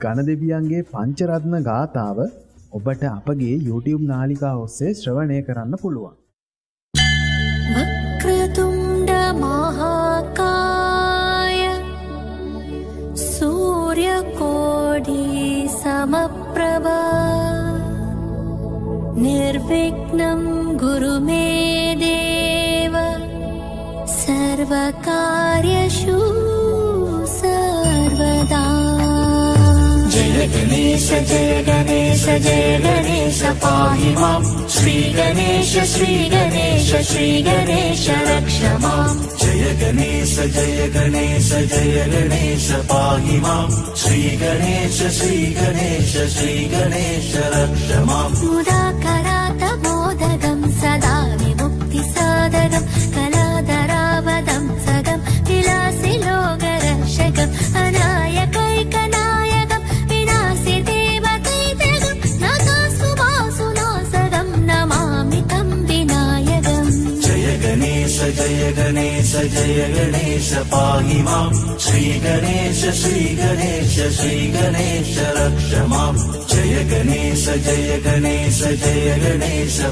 ගණදෙවියන්ගේ පංචරත්න ගාථාව ඔබට අපගේ YouTube නාලිකාව ඔස්සේ ශ්‍රවණය කරන්න පුළුවන්. වක්‍රතුණ්ඩ මහාකාය සූර්යකෝටි සමප්‍රභා නිර්විඝ්නම් ගුරු මේ දේව सर्वकार्येषु सर्वदा. जय गणेश जय गणेश पाहि मां श्री गणेश रक्ष मां. जय गणेश पाहि मां श्री गणेश रक्ष मां. मुदाकरात मोदगं सदा विमुक्तिसाधकं कलाधरावदं सगं विलासिलोकरक्षकम् अनायकैकनायकं विनाशिदेवदैत्यगं नतासुभासुनासगं नमामि तं विनायकम्. जय गणेश पाहि मां श्री गणेश रक्ष मां. जय गणेश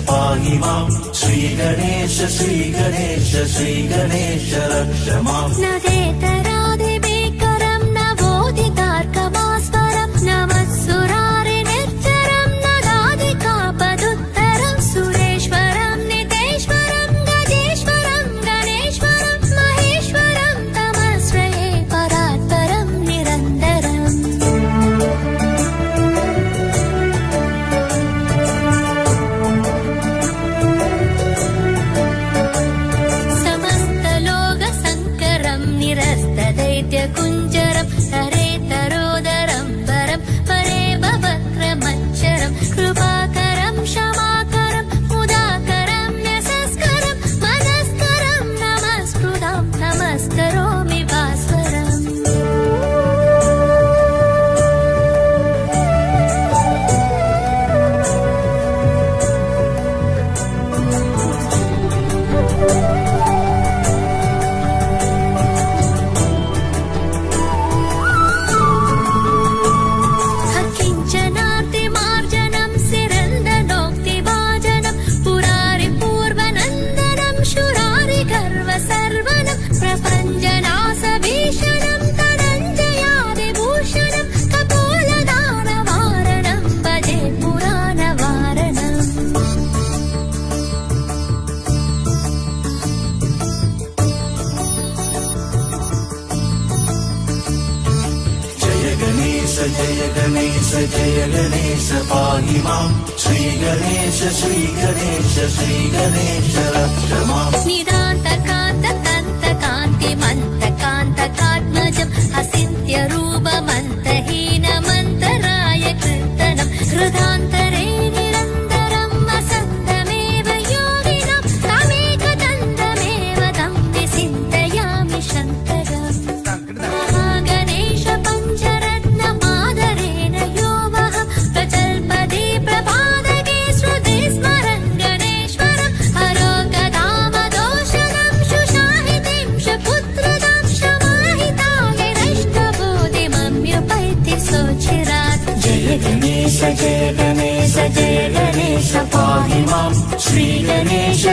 पाहि मां श्री गणेश रक्ष मां. नदेतरादिभीकरं नवोदितार्कभास्वरं नमस्सुरारिनिर्जरं नदादिकापदुत्तरं सुरेश्वरं नितेश्वरं गजेश्वरं गणेश्वरं महेश्वरं तमश्रये परात्परं निरन्तरम्. समस्तलोकशङ्करं निरस्तदैत्यकुञ्जरं हरेतरोदरं वरं परे भवक्रमच्चरं कृपाकरं क्षमाकरं मुदाकरं न्यसस्करं मनस्करं नमस्कृतं नमस्करोमि भास्वरम्. अकिञ्चनार्तिमार्जनं सिरन्दनोक्तिभाजनं पुरारिपूर्वनन्दनं शूरारिगर्वसर्वनं प्रपञ्चनाशभीषणं धनञ्जयादिभूषणं कपोलदानवारणं भजे पुराणवारणम्. जय गणेश पाहि मां श्री गणेश रक्ष मां. निदान्तकान्तकान्तिमन्तकान्तकात्मजम् अचिन्त्यरूपमन्तहीनमन्तराय कीर्तनं हृदान्तरे निरन्तरं वसन्तमेव योगिनं तमेकदन्तमेव तं विचिन्तयामि शङ्करम्. महागणेश पञ्चरत्नमादरेण यो वः प्रजल्पति प्रभादगे श्रुति स्मरन् गणेश्वरं हरोगदामदोषणं शुशाहितिं शपुत्रदां शमाहिताय नष्टबोधिमम्युपैति सोचिरात्. जय गणेश पाहि मां श्री गणेश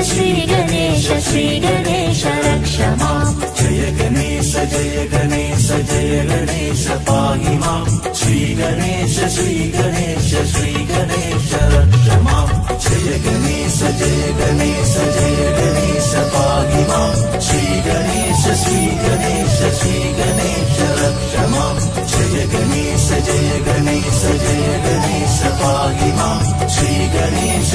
रक्ष मां. जय गणेश पाहि मां श्री गणेश रक्ष मां. जय गणेश पाहि मां श्री गणेश रक्ष मां. जय गणेश पाहि मां श्री गणेश